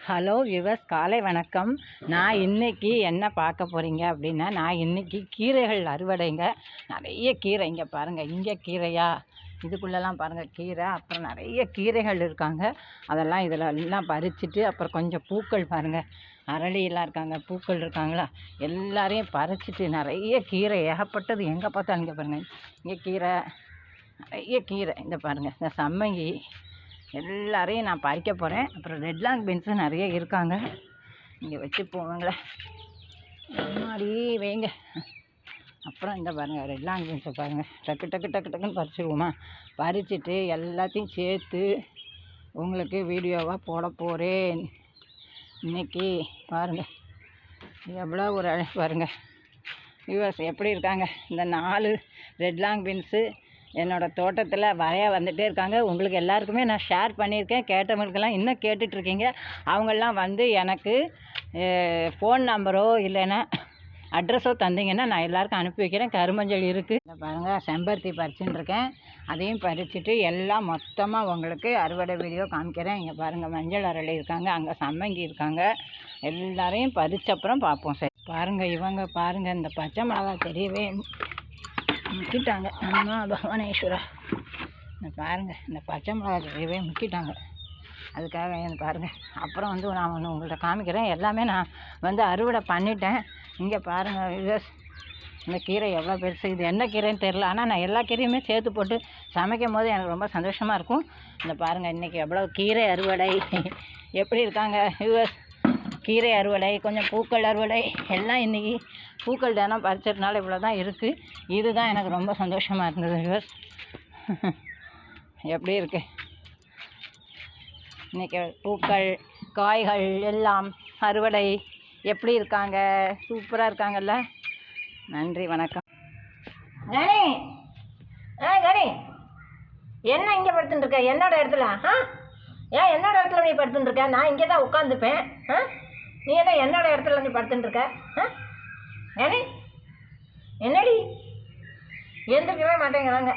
Hello விவஸ், காலை வணக்கம். நான் இன்றைக்கி என்ன பார்க்க போகிறீங்க அப்படின்னா, நான் இன்றைக்கி கீரைகள் அறுவடைங்க. நிறைய கீரை இங்கே பாருங்கள், இங்கே கீரையா, இதுக்குள்ளெல்லாம் பாருங்கள் கீரை. அப்புறம் நிறைய கீரைகள் இருக்காங்க. அதெல்லாம் இதில் எல்லாம் பறிச்சுட்டு, அப்புறம் கொஞ்சம் பூக்கள் பாருங்கள், அரளியெல்லாம் இருக்காங்க, பூக்கள் இருக்காங்களா, எல்லாரையும் பறிச்சுட்டு நிறைய கீரை ஏகப்பட்டது. எங்கே பார்த்தாலும் இங்கே பாருங்கள், இங்கே கீரை, நிறைய கீரை. இந்த பாருங்கள், இந்த சம்மங்கி எல்லாரையும் நான் பறிக்க போகிறேன். அப்புறம் ரெட் லாங் பீன்ஸும் நிறைய இருக்காங்க. இங்கே வச்சு போவாங்களே, முன்னாடி வைங்க. அப்புறம் இந்த பாருங்கள், ரெட் லாங் பீன்ஸை பாருங்கள், டக்கு டக்கு டக்கு டக்குன்னு பறிச்சுருவோமா. பறிச்சுட்டு எல்லாத்தையும் சேர்த்து உங்களுக்கு வீடியோவாக போட போகிறேன் இன்றைக்கி. பாருங்கள் எவ்வளோ ஒரு அழகு பாருங்கள் வியூவர்ஸ், எப்படி இருக்காங்க. இந்த 4 ரெட் லாங் பீன்ஸு என்னோடய தோட்டத்தில் வரைய வந்துகிட்டே இருக்காங்க. உங்களுக்கு எல்லாருக்குமே நான் ஷேர் பண்ணியிருக்கேன். கேட்டவங்களுக்கெல்லாம் இன்னும் கேட்டுட்ருக்கீங்க. அவங்கெல்லாம் வந்து எனக்கு ஃபோன் நம்பரோ இல்லைன்னா அட்ரஸோ தந்தீங்கன்னா நான் எல்லாருக்கும் அனுப்பி வைக்கிறேன். கருமஞ்சள் இருக்குது. இந்த பாருங்கள், செம்பருத்தி பறிச்சுன்னு இருக்கேன். அதையும் பறிச்சுட்டு எல்லாம் மொத்தமாக உங்களுக்கு அறுவடை வீடியோ காமிக்கிறேன். இங்கே பாருங்கள், மஞ்சள் அரளி இருக்காங்க, அங்கே சம்மங்கி இருக்காங்க. எல்லாரையும் பறிச்சப்புறம் பார்ப்போம். சரி பாருங்கள், இவங்க பாருங்கள், இந்த பச்சை மிளகா தெரியவே முக்கிட்டாங்க. அம்மா பவானேஸ்வரா, இந்த பாருங்கள், இந்த பச்சை மிளகா தெரியவே முக்கிட்டாங்க. அதுக்காக பாருங்கள். அப்புறம் வந்து நான் ஒன்று உங்கள்கிட்ட காமிக்கிறேன். எல்லாமே நான் வந்து அறுவடை பண்ணிட்டேன். இங்கே பாருங்கள் வியூவர்ஸ், இந்த கீரை எவ்வளோ பெருசு. இது என்ன கீரைன்னு தெரில, ஆனால் நான் எல்லா கீரையுமே சேர்த்து போட்டு சமைக்கும் போது எனக்கு ரொம்ப சந்தோஷமாக இருக்கும். இந்த பாருங்கள், இன்றைக்கி எவ்வளோ கீரை அறுவடை எப்படி இருக்காங்க வியூவர்ஸ். கீரை அறுவடை, கொஞ்சம் பூக்கள் அறுவடை, எல்லாம் இன்றைக்கி பூக்கள் தினம் பறிச்சதுனால இவ்வளோ தான் இருக்குது. இதுதான் எனக்கு ரொம்ப சந்தோஷமாக இருந்தது வியூவர்ஸ். எப்படி இருக்குது இன்றைக்கி பூக்கள், காய்கள் எல்லாம் அறுவடை. எப்படி இருக்காங்க? சூப்பராக இருக்காங்கல்ல. நன்றி, வணக்கம். கணி, கணி, என்ன இங்கே படுத்துட்டு இருக்க? என்னோட இடத்துல ஏன் என்னோட இடத்துல நீ படுத்துட்டு இருக்க? நான் இங்கே தான் உட்காந்துப்பேன். நீ என்ன என்னோட இடத்துல நீ படுத்துட்டு இருக்க? கணி, என்னடி எந்திரிக்கவே மாட்டேங்கிறாங்க.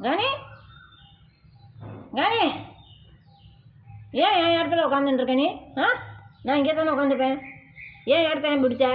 கணி, கணி, ஏன் என் இடத்துல உட்காந்துட்டு இருக்க நீ? நான் இங்கே தானே உட்காந்துப்பேன். ஏன் இடத்த பிடிச்ச?